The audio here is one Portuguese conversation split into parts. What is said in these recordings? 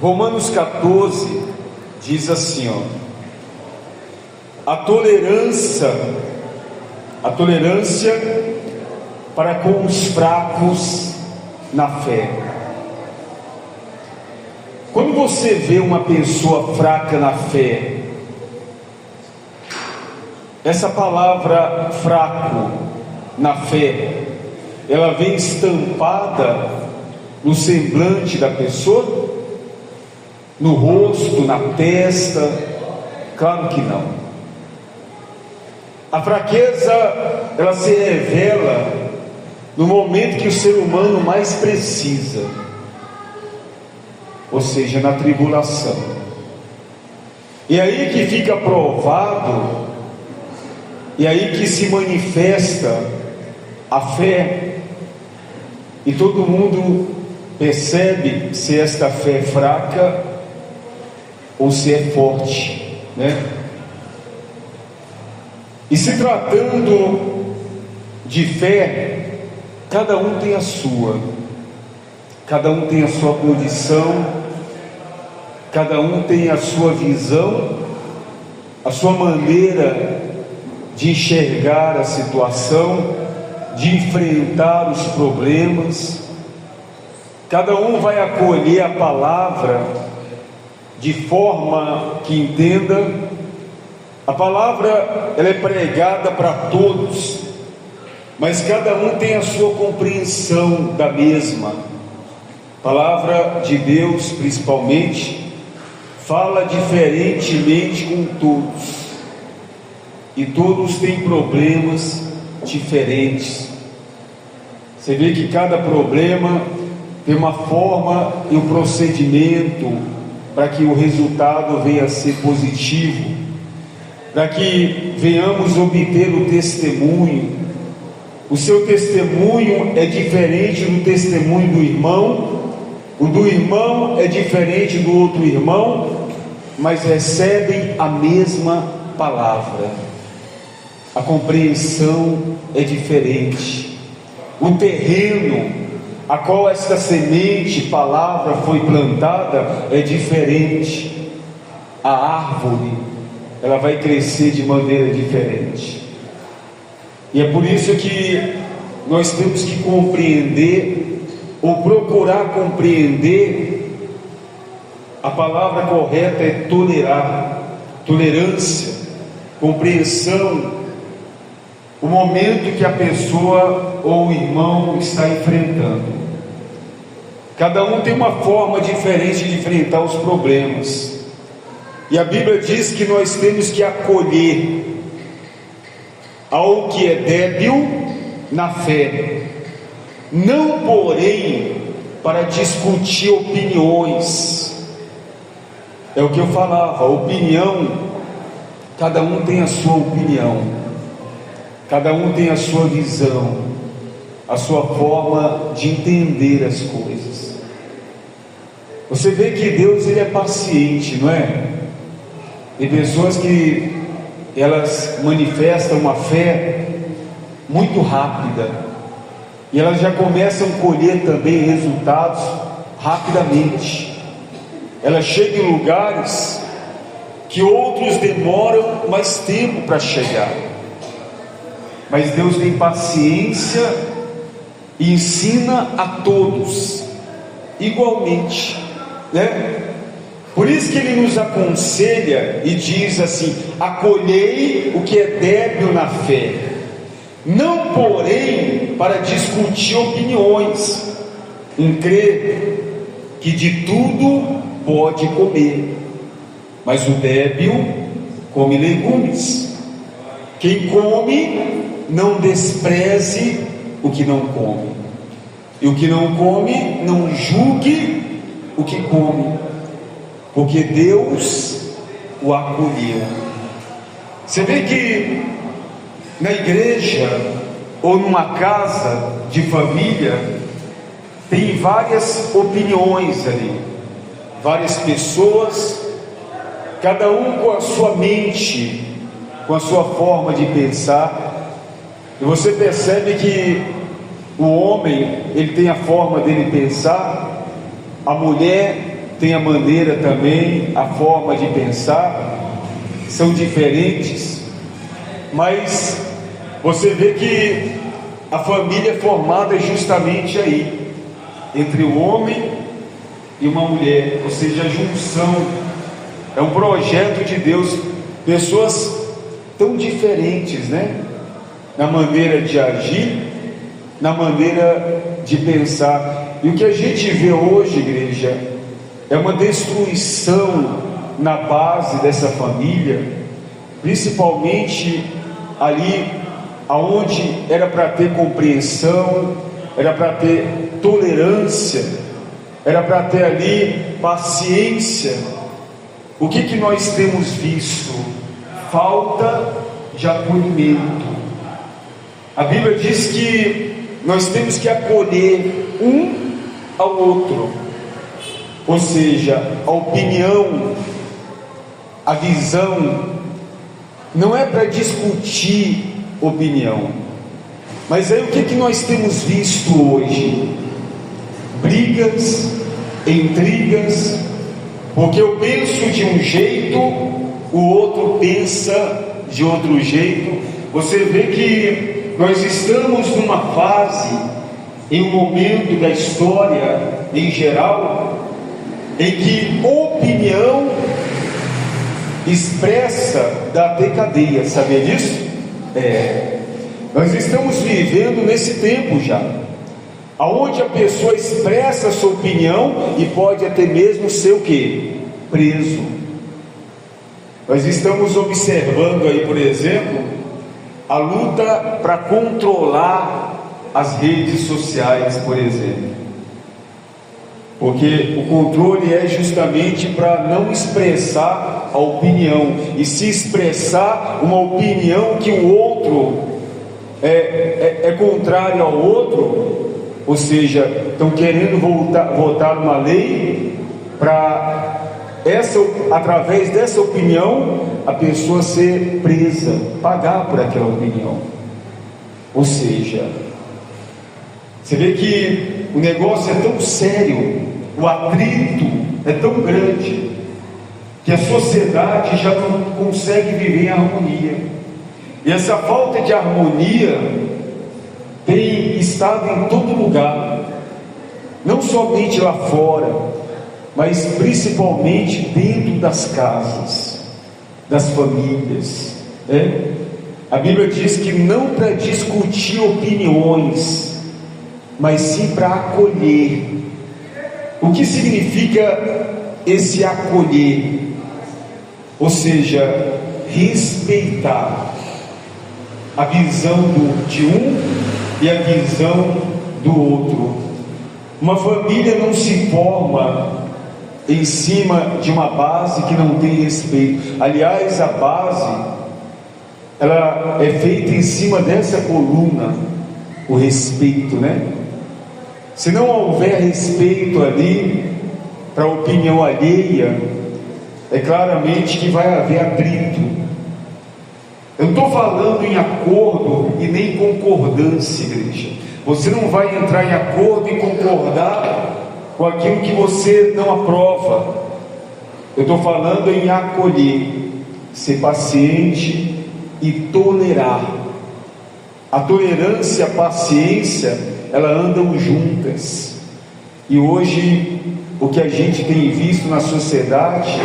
Romanos 14 diz assim, a tolerância para com os fracos na fé. Quando você vê uma pessoa fraca na fé, essa palavra fraco na fé, ela vem estampada no semblante da pessoa, no rosto, na testa? Claro que não. A fraqueza, ela se revela no momento que o ser humano mais precisa, ou seja, na tribulação. E aí que fica provado, e aí que se manifesta a fé, e todo mundo percebe se esta fé é fraca ou se é forte, né? E se tratando de fé, cada um tem a sua, cada um tem a sua condição, cada um tem a sua visão, a sua maneira de enxergar a situação, de enfrentar os problemas. Cada um vai acolher a palavra de forma que entenda. A palavra, ela é pregada para todos, mas cada um tem a sua compreensão da mesma. A palavra de Deus, principalmente, fala diferentemente com todos, e todos têm problemas diferentes. Você vê que cada problema tem uma forma e um procedimento para que o resultado venha a ser positivo, para que venhamos obter o testemunho. O seu testemunho é diferente do testemunho do irmão, o do irmão é diferente do outro irmão, mas recebem a mesma palavra. A compreensão é diferente. O terreno a qual esta semente, palavra, foi plantada é diferente. A árvore, ela vai crescer de maneira diferente. E é por isso que nós temos que compreender, ou procurar compreender. A palavra correta é tolerar, tolerância, compreensão, o momento que a pessoa ou o irmão está enfrentando. Cada um tem uma forma diferente de enfrentar os problemas, e a Bíblia diz que nós temos que acolher ao que é débil na fé, não porém para discutir opiniões. É o que eu falava, opinião, cada um tem a sua opinião, cada um tem a sua visão, a sua forma de entender as coisas. Você vê que Deus, ele é paciente, não é? Tem pessoas que elas manifestam uma fé muito rápida, e elas já começam a colher também resultados rapidamente. Elas chegam em lugares que outros demoram mais tempo para chegar. Mas Deus tem paciência e ensina a todos igualmente, né? Por isso que Ele nos aconselha e diz assim: acolhei o que é débil na fé, não porém para discutir opiniões. Crê que de tudo pode comer, mas o débil come legumes. Quem come, não despreze o que não come, e o que não come, não julgue o que come, porque Deus o acolheu. Você vê que na igreja ou numa casa de família tem várias opiniões ali, várias pessoas, cada um com a sua mente, com a sua forma de pensar. E você percebe que o homem, ele tem a forma dele pensar, a mulher tem a maneira também, a forma de pensar, são diferentes, mas você vê que a família é formada justamente aí, entre o homem e uma mulher, ou seja, a junção, é um projeto de Deus, pessoas tão diferentes, né? Na maneira de agir, na maneira de pensar. E o que a gente vê hoje, igreja, é uma destruição na base dessa família, principalmente ali aonde era para ter compreensão, era para ter tolerância, era para ter ali paciência. O que nós temos visto? Falta de acolhimento. A Bíblia diz que nós temos que acolher um ao outro, ou seja, a opinião, a visão, não é para discutir opinião, mas aí o que nós temos visto hoje? Brigas, intrigas, porque eu penso de um jeito, o outro pensa de outro jeito. Você vê que nós estamos numa fase, em um momento da história em geral, em que opinião expressa dá até cadeia, sabia disso? Nós estamos vivendo nesse tempo já, aonde a pessoa expressa a sua opinião e pode até mesmo ser o quê? Preso. Nós estamos observando aí, por exemplo, a luta para controlar as redes sociais, por exemplo, porque o controle é justamente para não expressar a opinião, e se expressar uma opinião que o outro é contrário ao outro, ou seja, estão querendo votar uma lei para através dessa opinião a pessoa ser presa, pagar por aquela opinião. Ou seja, você vê que o negócio é tão sério, o atrito é tão grande, que a sociedade já não consegue viver em harmonia. E essa falta de harmonia tem estado em todo lugar, não somente lá fora, mas principalmente dentro das casas, das famílias. A Bíblia diz que não para discutir opiniões, mas sim para acolher. O que significa esse acolher? Ou seja, respeitar a visão de um e a visão do outro. Uma família não se forma em cima de uma base que não tem respeito. Aliás, a base, ela é feita em cima dessa coluna, o respeito, né? Se não houver respeito ali para a opinião alheia, é claramente que vai haver atrito. Eu não estou falando em acordo e nem concordância, igreja. Você não vai entrar em acordo e concordar com aquilo que você não aprova. Eu estou falando em acolher, ser paciente e tolerar. A tolerância e a paciência, elas andam juntas. E hoje, o que a gente tem visto na sociedade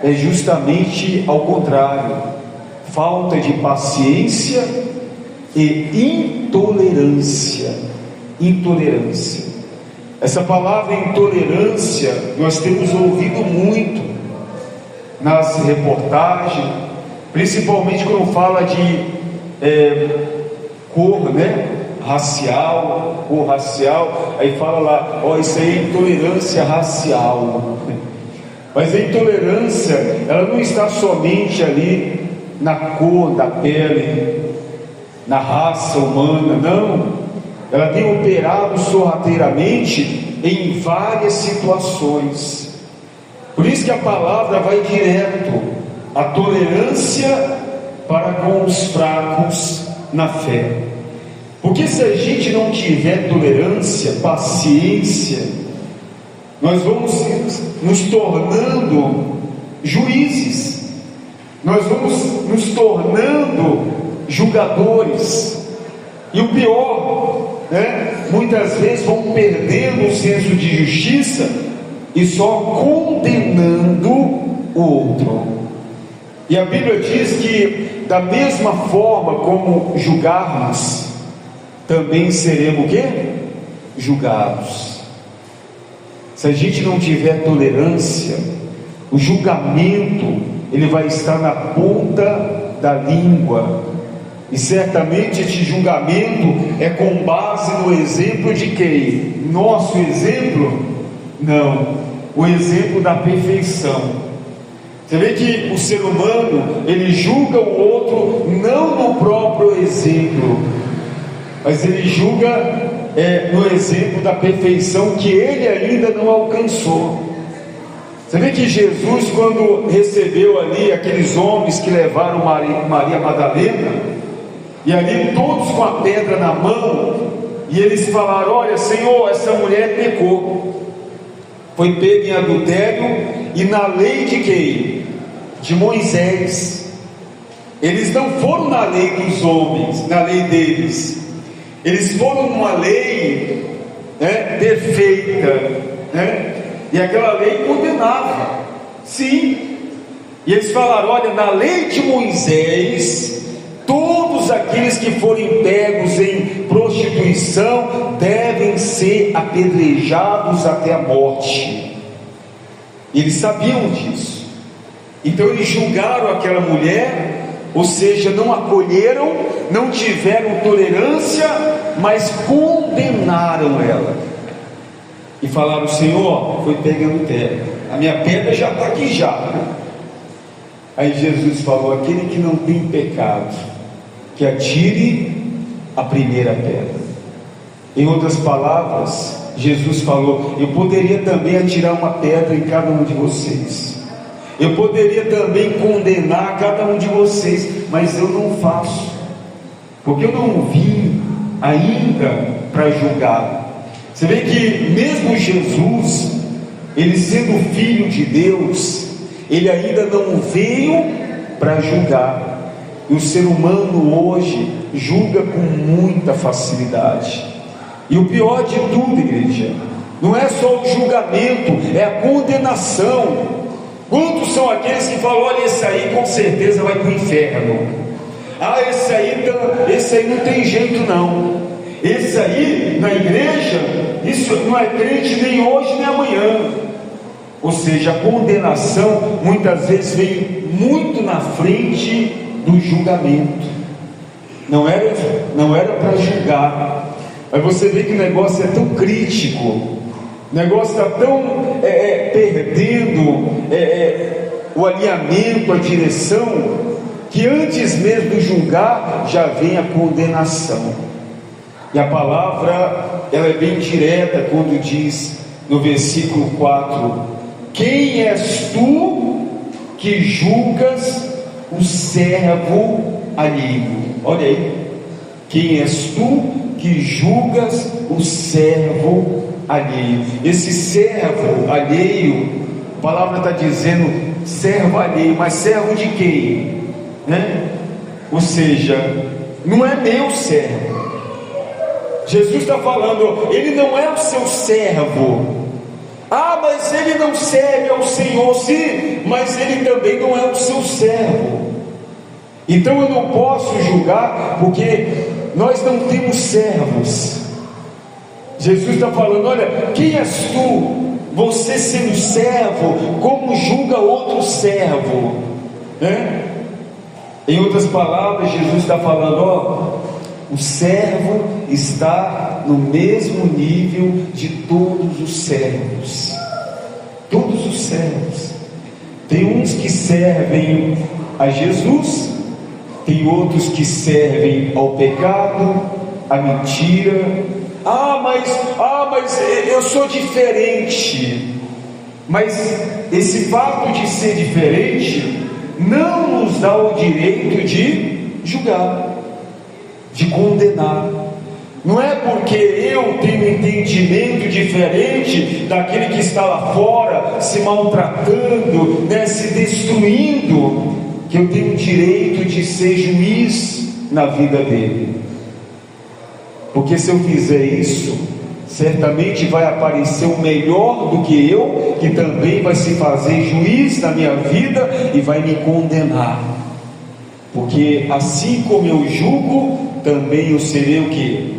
é justamente ao contrário: falta de paciência e intolerância. Essa palavra intolerância nós temos ouvido muito nas reportagens, principalmente quando fala de cor, né? Cor racial, aí fala lá, isso aí é intolerância racial. Mas a intolerância, ela não está somente ali na cor da pele, na raça humana, não. Ela tem operado sorrateiramente em várias situações. Por isso que a palavra vai direto: a tolerância para com os fracos na fé. Porque se a gente não tiver tolerância, paciência, nós vamos nos tornando juízes, nós vamos nos tornando julgadores, e o pior, muitas vezes vamos perdendo o senso de justiça e só condenando o outro. E a Bíblia diz que da mesma forma como julgarmos, também seremos o quê? Julgados. Se a gente não tiver tolerância, o julgamento ele vai estar na ponta da língua, e certamente este julgamento é com base no exemplo de quem? Nosso exemplo? Não, o exemplo da perfeição. Você vê que o ser humano ele julga o outro não no próprio exemplo, mas ele julga no exemplo da perfeição que ele ainda não alcançou. Você vê que Jesus, quando recebeu ali aqueles homens que levaram Maria Madalena, e ali todos com a pedra na mão, e eles falaram: olha Senhor, essa mulher pecou, foi pega em adultério, e na lei de quem? De Moisés. Eles não foram na lei dos homens, na lei deles, eles foram numa lei perfeita, e aquela lei condenava, sim. E eles falaram: olha, na lei de Moisés, todos aqueles que forem pegos em prostituição devem ser apedrejados até a morte. Eles sabiam disso, então eles julgaram aquela mulher, ou seja, não acolheram, não tiveram tolerância, mas condenaram ela. E falaram: Senhor, foi pega no terra, a minha pedra já está aqui já. Aí Jesus falou: aquele que não tem pecado, que atire a primeira pedra. Em outras palavras, Jesus falou: eu poderia também atirar uma pedra em cada um de vocês, eu poderia também condenar cada um de vocês, mas eu não faço, porque eu não vim ainda para julgar. Você vê que mesmo Jesus, ele sendo filho de Deus, ele ainda não veio para julgar. E o ser humano hoje julga com muita facilidade. E o pior de tudo, igreja, não é só o julgamento, é a condenação. Quantos são aqueles que falam: olha, esse aí com certeza vai para o inferno, esse aí não tem jeito não, esse aí na igreja, isso não é crente nem hoje nem amanhã. Ou seja, a condenação muitas vezes vem muito na frente do julgamento. Não era para julgar, mas você vê que o negócio é tão crítico, o negócio está tão perdendo o alinhamento, a direção, que antes mesmo de julgar já vem a condenação. E a palavra ela é bem direta quando diz no versículo 4: quem és tu que julgas o servo alheio? Olha aí, quem és tu que julgas o servo alheio? Esse servo alheio, a palavra está dizendo servo alheio, mas servo de quem? Ou seja, não é meu servo. Jesus está falando: ele não é o seu servo. Mas ele não serve ao Senhor. Sim, mas ele também não é o seu servo. Então eu não posso julgar, porque nós não temos servos. Jesus está falando: olha, quem és tu, você sendo servo, como julga outro servo? Em outras palavras, Jesus está falando: o servo está no mesmo nível de todos os servos. Todos os servos. Tem uns que servem a Jesus, tem outros que servem ao pecado, à mentira. Mas eu sou diferente. Mas esse fato de ser diferente não nos dá o direito de julgar, de condenar. Não é porque eu tenho um entendimento diferente daquele que está lá fora, se maltratando, né, se destruindo, que eu tenho o direito de ser juiz na vida dele. Porque se eu fizer isso, certamente vai aparecer um melhor do que eu, que também vai se fazer juiz na minha vida e vai me condenar. Porque assim como eu julgo, também eu serei o que?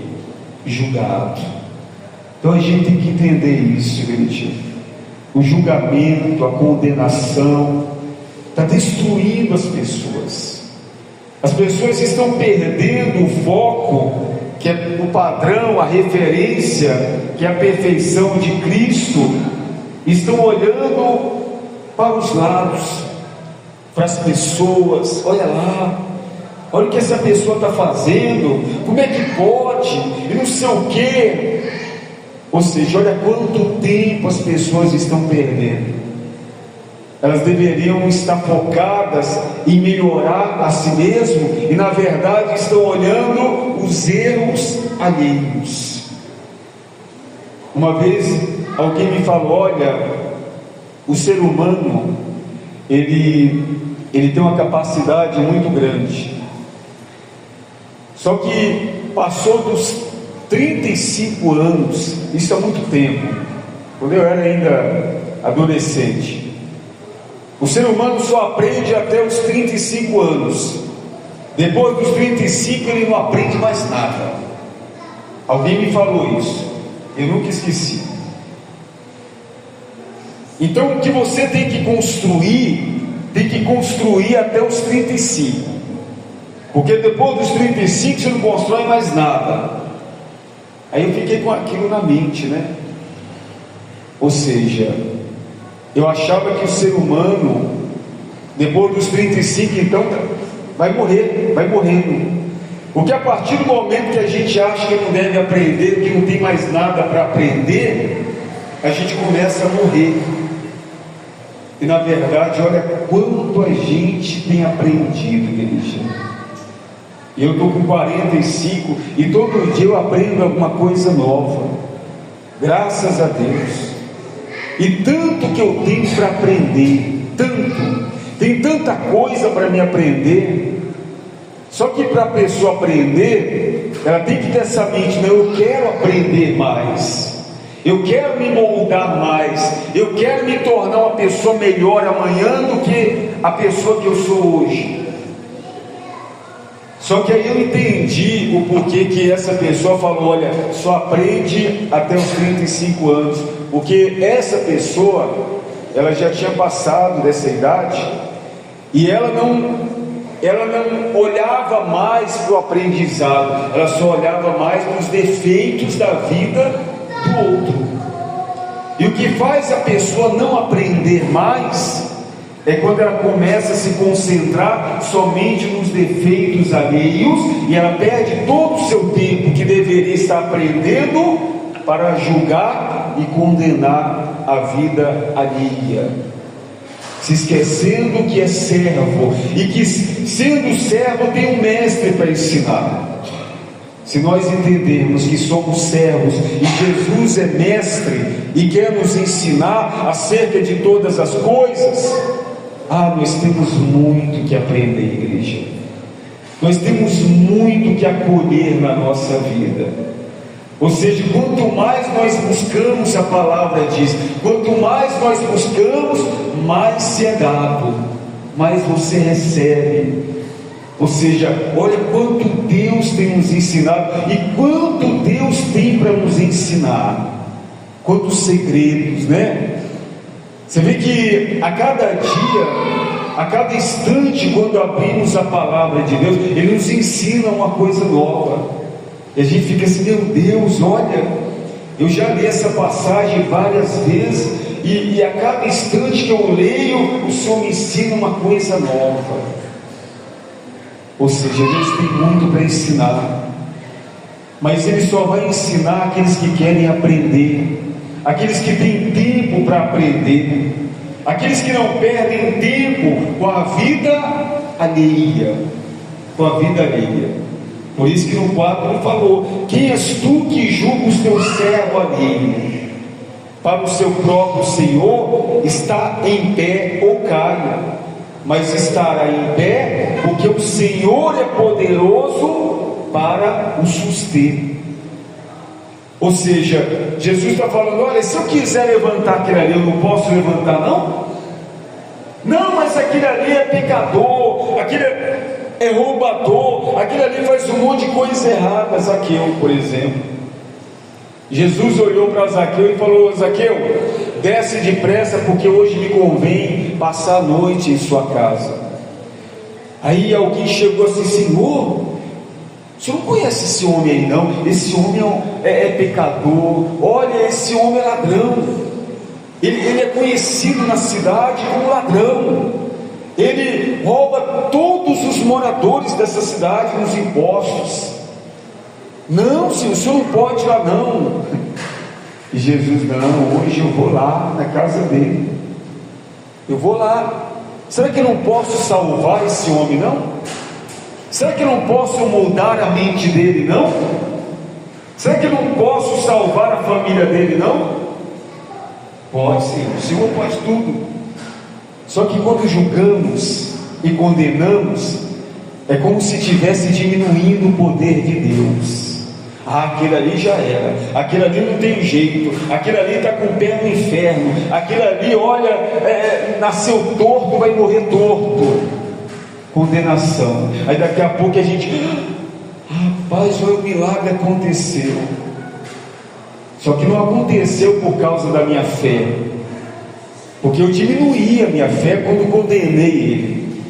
Julgado. Então a gente tem que entender isso, igreja. O julgamento, a condenação está destruindo as pessoas. As pessoas estão perdendo o foco, que é o padrão, a referência, que é a perfeição de Cristo. Estão olhando para os lados, para as pessoas. Olha lá, olha o que essa pessoa está fazendo, como é que pode, e não sei o que. Ou seja, olha quanto tempo as pessoas estão perdendo. Elas deveriam estar focadas em melhorar a si mesmo, e na verdade estão olhando os erros alheios. Uma vez alguém me falou: olha, o ser humano ele tem uma capacidade muito grande, só que passou dos 35 anos, isso há muito tempo, quando eu era ainda adolescente. O ser humano só aprende até os 35 anos. Depois dos 35 ele não aprende mais nada. Alguém me falou isso, eu nunca esqueci. Então o que você tem que construir até os 35. Porque depois dos 35 você não constrói mais nada. Aí eu fiquei com aquilo na mente, né? Ou seja, eu achava que o ser humano, depois dos 35, então, vai morrendo. Porque a partir do momento que a gente acha que não deve aprender, que não tem mais nada para aprender, a gente começa a morrer. E na verdade, olha quanto a gente tem aprendido, igreja. Eu estou com 45 e todo dia eu aprendo alguma coisa nova. Graças a Deus. E tanto que eu tenho para aprender, tem tanta coisa para me aprender. Só que para a pessoa aprender, ela tem que ter essa mente: não, eu quero aprender mais, eu quero me moldar mais, eu quero me tornar uma pessoa melhor amanhã do que a pessoa que eu sou hoje. Só que aí eu entendi o porquê que essa pessoa falou: olha, só aprende até os 35 anos. Porque essa pessoa, ela já tinha passado dessa idade, e ela não olhava mais para o aprendizado, ela só olhava mais para os defeitos da vida do outro. E o que faz a pessoa não aprender mais é quando ela começa a se concentrar somente nos defeitos alheios, e ela perde todo o seu tempo que deveria estar aprendendo para julgar e condenar a vida alheia, se esquecendo que é servo, e que sendo servo tem um mestre para ensinar. Se nós entendermos que somos servos e Jesus é mestre e quer nos ensinar acerca de todas as coisas, nós temos muito que aprender, igreja. Nós temos muito que acolher na nossa vida. Ou seja, quanto mais nós buscamos, a palavra diz, quanto mais nós buscamos, mais se é dado, mais você recebe. Ou seja, olha quanto Deus tem nos ensinado, e quanto Deus tem para nos ensinar, quantos segredos, né? Você vê que a cada dia, a cada instante, quando abrimos a palavra de Deus, Ele nos ensina uma coisa nova. E a gente fica assim: meu Deus, olha, eu já li essa passagem várias vezes, e a cada instante que eu leio, o Senhor me ensina uma coisa nova. Ou seja, Deus tem muito para ensinar, mas Ele só vai ensinar aqueles que querem aprender, aqueles que têm tempo para aprender, aqueles que não perdem tempo com a vida alheia, Por isso que no 4 ele falou: quem és tu que julga os teus servos alheios? Para o seu próprio Senhor está em pé ou caia, mas estará em pé, porque o Senhor é poderoso para o suster. Ou seja, Jesus está falando: olha, se eu quiser levantar aquele ali, eu não posso levantar, não? Não, mas aquele ali é pecador, aquele é roubador, aquele ali faz um monte de coisas erradas. Zaqueu, por exemplo. Jesus olhou para Zaqueu e falou: Zaqueu, desce depressa, porque hoje me convém passar a noite em sua casa. Aí alguém chegou assim: Senhor, o senhor não conhece esse homem aí não? Esse homem é pecador, olha, esse homem é ladrão, ele é conhecido na cidade como ladrão, ele rouba todos os moradores dessa cidade nos impostos. Não, senhor, o senhor não pode ir lá não. E Jesus: não, hoje eu vou lá na casa dele, eu vou lá. Será que eu não posso salvar esse homem não? Será que eu não posso moldar a mente dele não? Será que eu não posso salvar a família dele não? Pode, Senhor, o Senhor pode tudo. Só que quando julgamos e condenamos, é como se estivesse diminuindo o poder de Deus. Aquele ali já era, aquele ali não tem jeito, aquele ali está com o pé no inferno, aquele ali, olha, nasceu torto, vai morrer torto. Condenação. Aí daqui a pouco a gente: rapaz, olha, o milagre aconteceu. Só que não aconteceu por causa da minha fé, porque eu diminuí a minha fé quando condenei ele,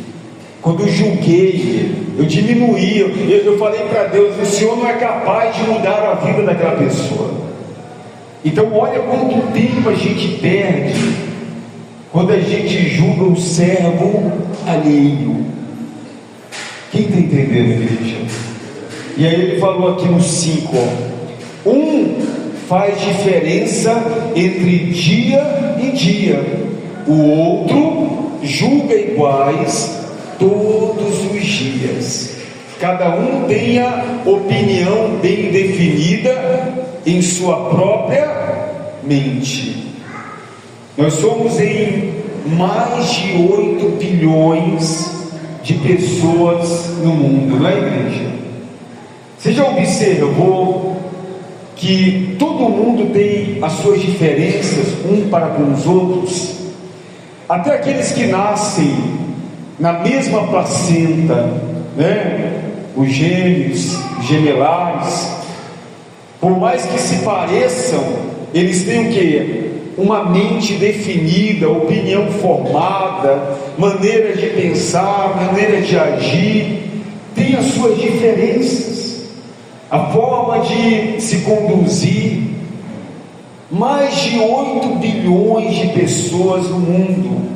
quando eu julguei ele, eu diminuí, eu falei para Deus: o Senhor não é capaz de mudar a vida daquela pessoa. Então olha quanto tempo a gente perde quando a gente julga o servo alheio. Quem está entendendo, igreja? E aí ele falou aqui no 5, faz diferença entre dia e dia, o outro julga iguais todos os dias. Cada um tem a opinião bem definida em sua própria mente. Nós somos em mais de 8 bilhões de pessoas no mundo, não é, igreja? Você já observou que todo mundo tem as suas diferenças um para com os outros? Até aqueles que nascem na mesma placenta, né? Os gêmeos, gemelares, por mais que se pareçam, eles têm o quê? Uma mente definida, opinião formada, maneira de pensar, maneira de agir, tem as suas diferenças, a forma de se conduzir. Mais de 8 bilhões de pessoas no mundo,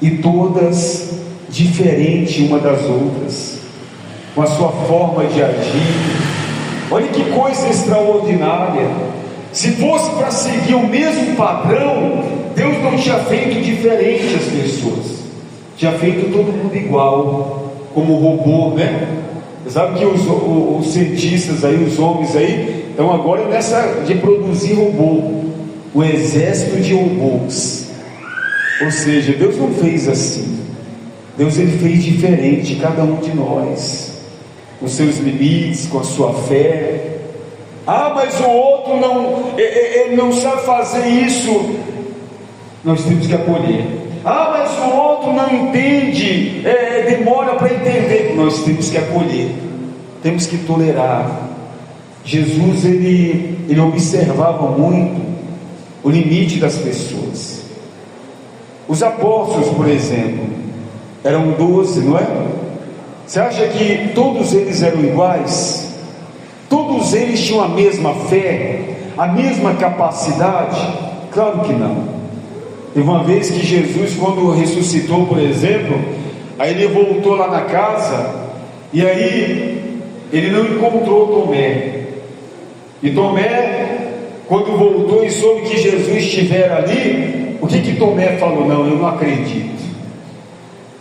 e todas diferentes uma das outras, com a sua forma de agir. Olha que coisa extraordinária. Se fosse para seguir o mesmo padrão, Deus não tinha feito diferente as pessoas, tinha feito todo mundo igual, como robô, né? Você sabe que os cientistas aí, os homens aí, estão agora nessa de produzir robô, o exército de robôs. Ou seja, Deus não fez assim. Deus ele fez diferente, cada um de nós, com seus limites, com a sua fé. Ah, mas o outro ele não sabe fazer isso. Nós temos que acolher. Ah, mas o outro não entende, demora para entender. Nós temos que acolher, temos que tolerar. Jesus ele observava muito o limite das pessoas. Os apóstolos, por exemplo, eram 12, não é? Você acha que todos eles eram iguais? Todos eles tinham a mesma fé, a mesma capacidade? Claro que não. Teve uma vez que Jesus, quando ressuscitou, por exemplo, aí ele voltou lá na casa, e aí ele não encontrou Tomé. E Tomé, quando voltou e soube que Jesus estivera ali, o que Tomé falou? Não, eu não acredito.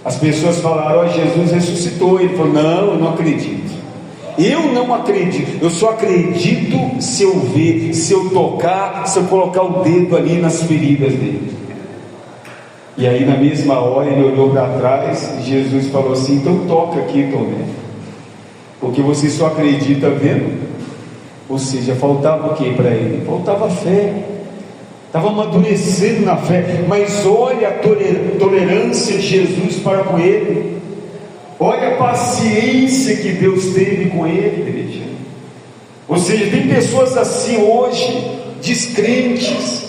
As pessoas falaram: ó, Jesus ressuscitou. Ele falou: não, eu não acredito. eu não acredito, eu só acredito se eu ver, se eu tocar, se eu colocar o dedo ali nas feridas dele. E aí na mesma hora ele olhou para trás e Jesus falou assim: então toca aqui, Tomé, porque você só acredita vendo. Ou seja, faltava o que para ele? Faltava fé. Estava amadurecendo na fé. Mas olha a tolerância de Jesus para com ele. Olha a paciência que Deus teve com ele, igreja. Ou seja, tem pessoas assim hoje, descrentes.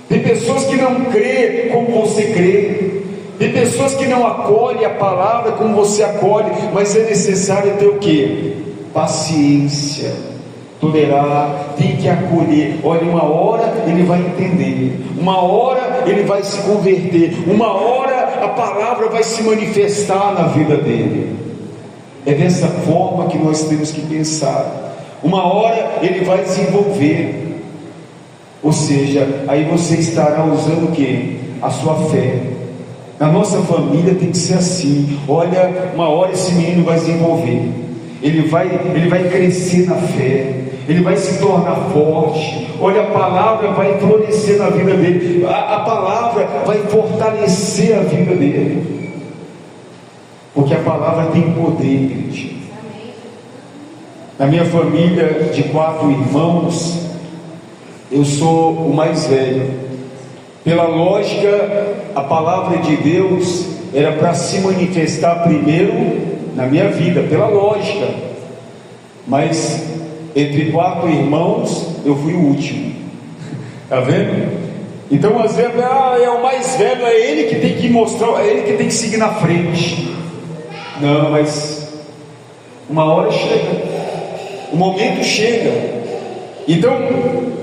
Tem pessoas que não crê como você crê. Tem pessoas que não acolhem a palavra como você acolhe. Mas é necessário ter o que? Paciência. Tolerar, tem que acolher. Olha, uma hora ele vai entender, uma hora ele vai se converter, uma hora a palavra vai se manifestar na vida dele. É dessa forma que nós temos que pensar. Uma hora ele vai desenvolver. Ou seja, aí você estará usando o que? A sua fé. Na nossa família tem que ser assim. Olha, uma hora esse menino vai desenvolver. Ele vai crescer na fé. Ele vai se tornar forte. Olha, a palavra vai florescer na vida dele. A palavra vai fortalecer a vida dele. Porque a palavra tem poder, igreja. Na minha família de 4 irmãos, eu sou o mais velho. Pela lógica, a palavra de Deus era para se manifestar primeiro na minha vida, pela lógica. Mas entre 4 irmãos, eu fui o último. Está vendo? Então às vezes, é o mais velho, é ele que tem que mostrar, é ele que tem que seguir na frente. Não, mas uma hora chega, o momento chega. Então,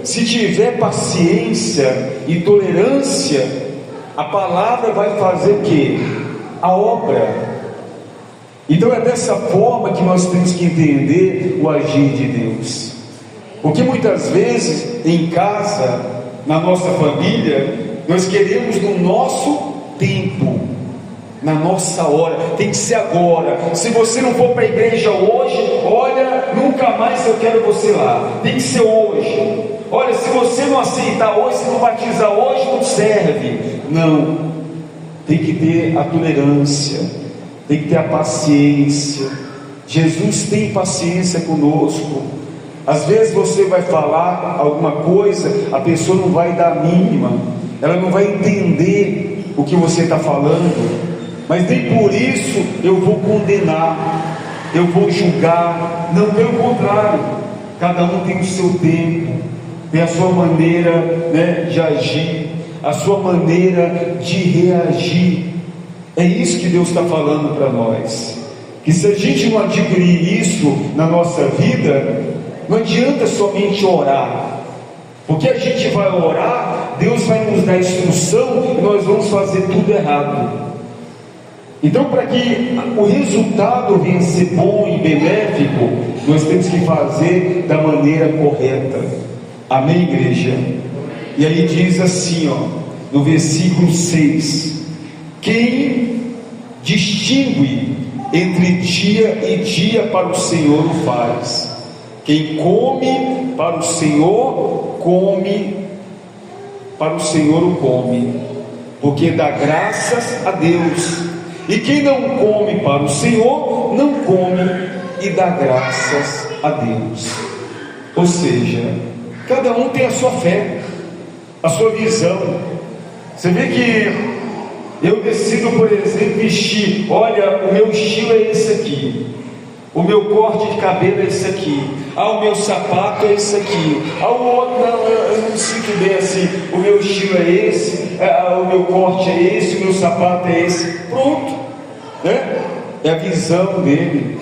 se tiver paciência e tolerância, a palavra vai fazer o quê? A obra. Então é dessa forma que nós temos que entender o agir de Deus. Porque muitas vezes em casa, na nossa família, nós queremos no nosso tempo, na nossa hora, tem que ser agora. Se você não for para a igreja hoje, olha, nunca mais eu quero você lá. Tem que ser hoje. Olha, se você não aceitar hoje, se não batizar hoje, não serve. Não, tem que ter a tolerância, tem que ter a paciência. Jesus tem paciência conosco. Às vezes você vai falar alguma coisa, a pessoa não vai dar a mínima, ela não vai entender o que você está falando, mas nem por isso eu vou condenar, eu vou julgar. Não, pelo contrário, cada um tem o seu tempo, tem a sua maneira, né, de agir, a sua maneira de reagir. É isso que Deus está falando para nós, que se a gente não adquirir isso na nossa vida, não adianta somente orar, porque a gente vai orar, Deus vai nos dar instrução e nós vamos fazer tudo errado. Então, para que o resultado venha a ser bom e benéfico, nós temos que fazer da maneira correta. Amém, igreja? E aí diz assim, no versículo 6: quem distingue entre dia e dia para o Senhor o faz. Quem come para o Senhor, come para o Senhor o come, porque dá graças a Deus. E quem não come para o Senhor, não come e dá graças a Deus. Ou seja, cada um tem a sua fé, a sua visão. Você vê que eu decido, por exemplo, vestir. Olha, o meu estilo é esse aqui. O meu corte de cabelo é esse aqui. O meu sapato é esse aqui. O outro, não, eu não me sinto bem assim. O meu estilo é esse. O meu corte é esse. O meu sapato é esse. Pronto, né? É a visão dele.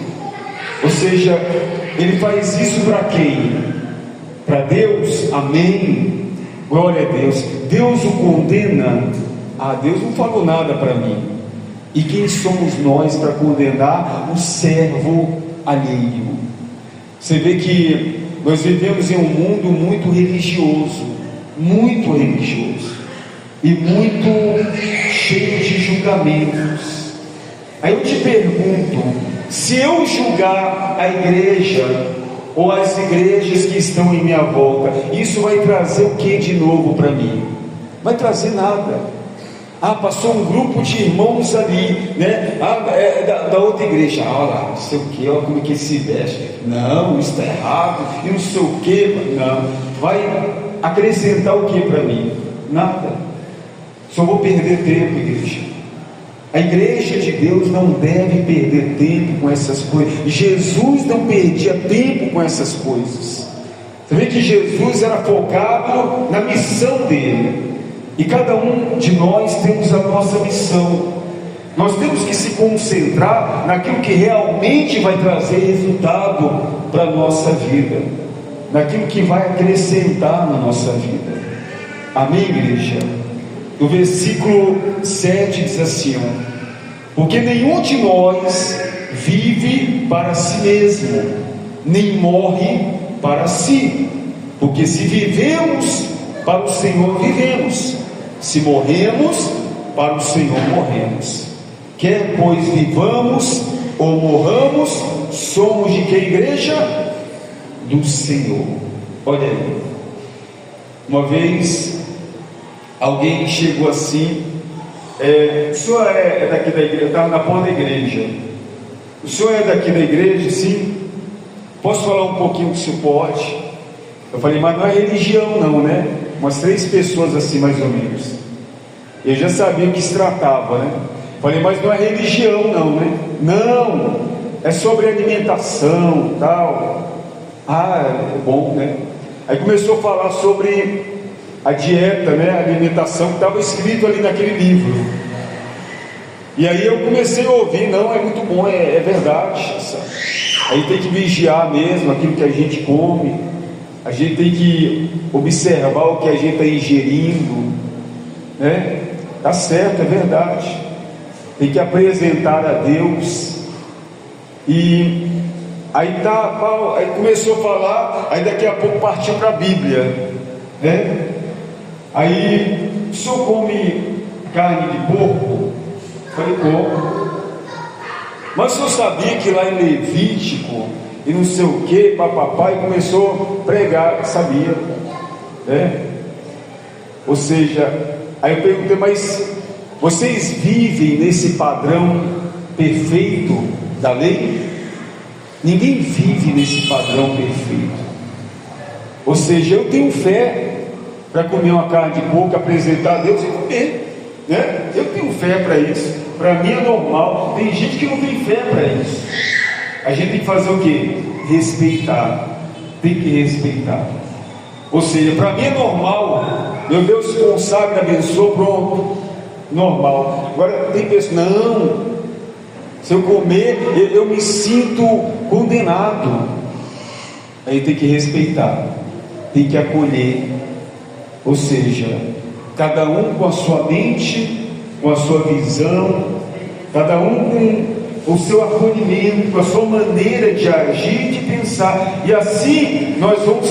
Ou seja, ele faz isso para quem? Para Deus? Amém. Glória a Deus. Deus o condena? Deus não falou nada para mim. E quem somos nós para condenar um servo alheio? Você vê que nós vivemos em um mundo muito religioso, e muito cheio de julgamentos. Aí eu te pergunto, Se eu julgar a igreja ou as igrejas que estão em minha volta, isso vai trazer o que de novo para mim? Vai trazer nada. Passou um grupo de irmãos ali, né? Da outra igreja. Olha lá, não sei o que, olha como é que ele se veste. Não, isso está errado, e não sei o que. Não, vai acrescentar o que para mim? Nada. Só vou perder tempo, igreja. A igreja de Deus não deve perder tempo com essas coisas. Jesus não perdia tempo com essas coisas. Você vê que Jesus era focado na missão dele. E cada um de nós temos a nossa missão. Nós temos que se concentrar naquilo que realmente vai trazer resultado para a nossa vida, naquilo que vai acrescentar na nossa vida. Amém, igreja? No versículo 7 diz assim: porque nenhum de nós vive para si mesmo, nem morre para si. Porque se vivemos, para o Senhor vivemos. Se morremos, para o Senhor morremos. Quer pois vivamos ou morramos, somos de que igreja? Do Senhor. Olha aí. Uma vez alguém chegou assim: o senhor é daqui da igreja? Eu estava na porta da igreja. O senhor é daqui da igreja? Sim. Posso falar um pouquinho que o senhor pode? Eu falei: mas não é religião não, né? Umas 3 pessoas assim mais ou menos. Eu já sabia o que se tratava, né? Falei: mas não é religião não, né? Não, é sobre alimentação, tal. É bom, né? Aí começou a falar sobre a dieta, né? A alimentação que estava escrito ali naquele livro. E aí eu comecei a ouvir: não, é muito bom, é verdade. Aí tem que vigiar mesmo aquilo que a gente come. A gente tem que observar o que a gente está ingerindo, né? Tá certo, é verdade. Tem que apresentar a Deus. E aí aí começou a falar. Aí daqui a pouco partiu para a Bíblia, né? Aí: o senhor come carne de porco? Falei: como? Mas o senhor sabia que lá em Levítico e não sei o que, papapá, e começou a pregar? Sabia, né? Ou seja, aí eu perguntei: mas vocês vivem nesse padrão perfeito da lei? Ninguém vive nesse padrão perfeito. Ou seja, eu tenho fé para comer uma carne de porco, apresentar a Deus e comer, né? Eu tenho fé para isso. Para mim é normal. Tem gente que não tem fé para isso. A gente tem que fazer o quê? Respeitar. Tem que respeitar. Ou seja, para mim é normal. Meu Deus se consagra, abençoa, pronto. Normal. Agora tem pessoas: não, se eu comer, eu me sinto condenado. Aí tem que respeitar, tem que acolher. Ou seja, cada um com a sua mente, com a sua visão, cada um com o seu acolhimento, com a sua maneira de agir e de pensar. E assim nós vamos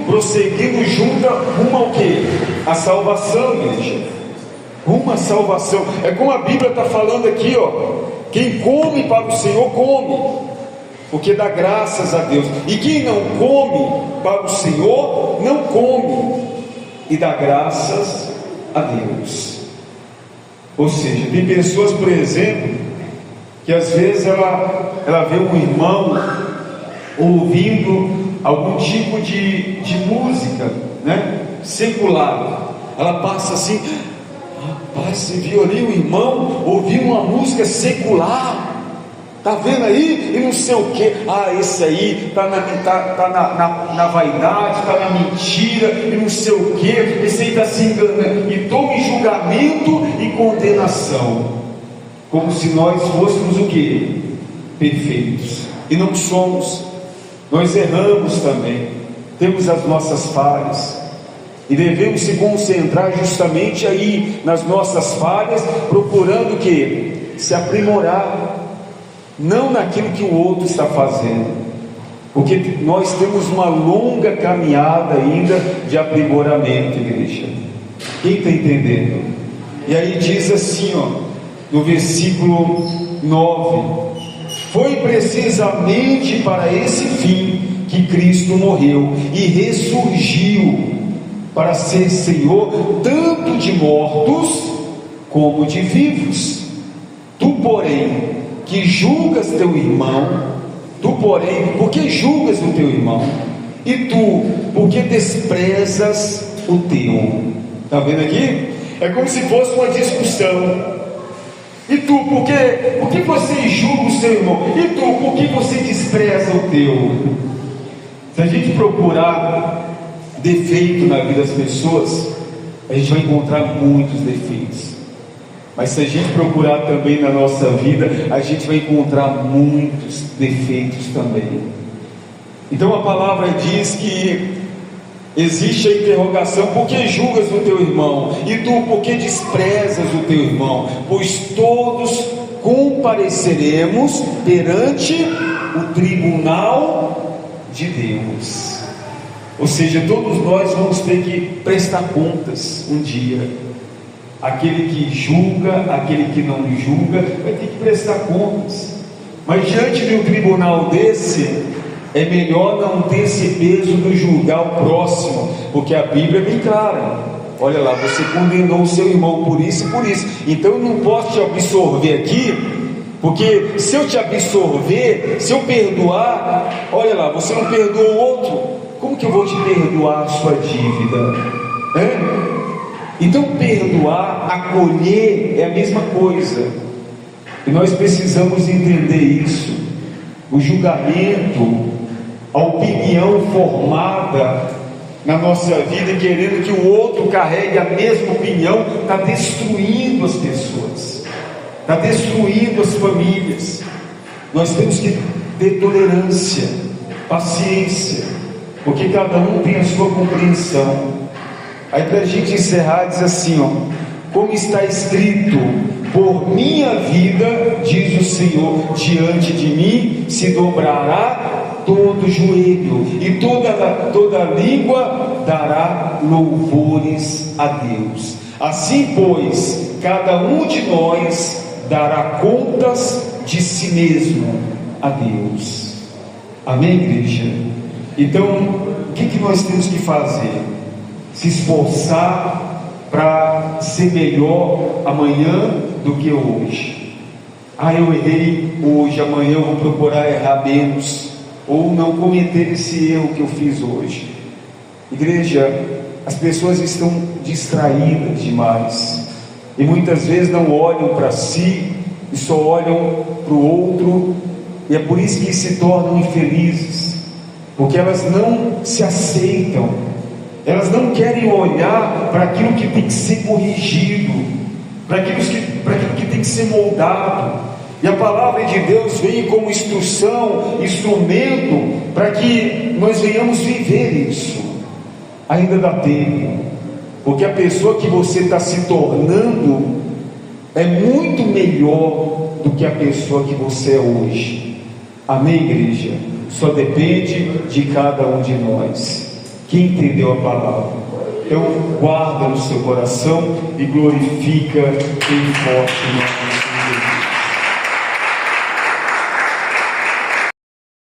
prosseguindo junto rumo ao quê? A salvação, igreja. Rumo à salvação. É como a Bíblia está falando aqui, quem come para o Senhor, come, porque dá graças a Deus. E quem não come para o Senhor, não come, e dá graças a Deus. Ou seja, tem pessoas, por exemplo, que às vezes ela vê um irmão ouvindo algum tipo de música, né? Secular. Ela passa assim: rapaz, você viu ali o irmão ouvir uma música secular? Tá vendo aí? E não sei o que. Esse aí tá na vaidade, tá na mentira, e não sei o que. Esse aí está se enganando. E toma em julgamento e condenação, como se nós fôssemos o que? Perfeitos. E não somos. Nós erramos também. Temos as nossas falhas. E devemos se concentrar justamente aí nas nossas falhas, procurando o que? Se aprimorar. Não naquilo que o outro está fazendo, porque nós temos uma longa caminhada ainda de aprimoramento, igreja. Quem está entendendo? E aí diz assim, no versículo 9: Foi precisamente para esse fim que Cristo morreu e ressurgiu, para ser Senhor tanto de mortos como de vivos. Tu, porém, que julgas teu irmão, por que julgas o teu irmão? E tu, por que desprezas o teu? Está vendo aqui? É como se fosse uma discussão. E tu, por que você julga o seu irmão? E tu, por que você despreza o teu? Se a gente procurar defeito na vida das pessoas, a gente vai encontrar muitos defeitos. Mas se a gente procurar também na nossa vida, a gente vai encontrar muitos defeitos também. Então a palavra diz que existe a interrogação: por que julgas o teu irmão? E tu, por que desprezas o teu irmão? Pois todos compareceremos perante o tribunal de Deus. Ou seja, todos nós vamos ter que prestar contas um dia. Aquele que julga, aquele que não julga, vai ter que prestar contas. Mas diante de um tribunal desse, é melhor não ter esse peso do julgar o próximo, porque a Bíblia é bem clara. Olha lá, você condenou o seu irmão por isso e por isso, então eu não posso te absorver aqui, porque se eu te absorver, se eu perdoar, olha lá, você não perdoou o outro, como que eu vou te perdoar a sua dívida? Então perdoar, acolher é a mesma coisa, e nós precisamos entender isso. O julgamento, a opinião formada na nossa vida, querendo que o outro carregue a mesma opinião, está destruindo as pessoas, está destruindo as famílias. Nós temos que ter tolerância, paciência, porque cada um tem a sua compreensão. Aí para a gente encerrar, diz assim, como está escrito: por minha vida, diz o Senhor, diante de mim se dobrará todo joelho, e toda língua dará louvores a Deus. Assim, pois, cada um de nós dará contas de si mesmo a Deus. Amém, igreja? Então, o que nós temos que fazer? Se esforçar para ser melhor amanhã do que hoje. Eu errei hoje, amanhã eu vou procurar errar menos, ou não cometer esse erro que eu fiz hoje. Igreja, as pessoas estão distraídas demais, e muitas vezes não olham para si, e só olham para o outro, e é por isso que se tornam infelizes, porque elas não se aceitam, elas não querem olhar para aquilo que tem que ser corrigido, para aquilo que tem que ser moldado. E a palavra de Deus vem como instrução, instrumento, para que nós venhamos viver isso. Ainda dá tempo, porque a pessoa que você está se tornando é muito melhor do que a pessoa que você é hoje. Amém, igreja? Só depende de cada um de nós. Quem entendeu a palavra? Então guarda no seu coração e glorifica em forte nome.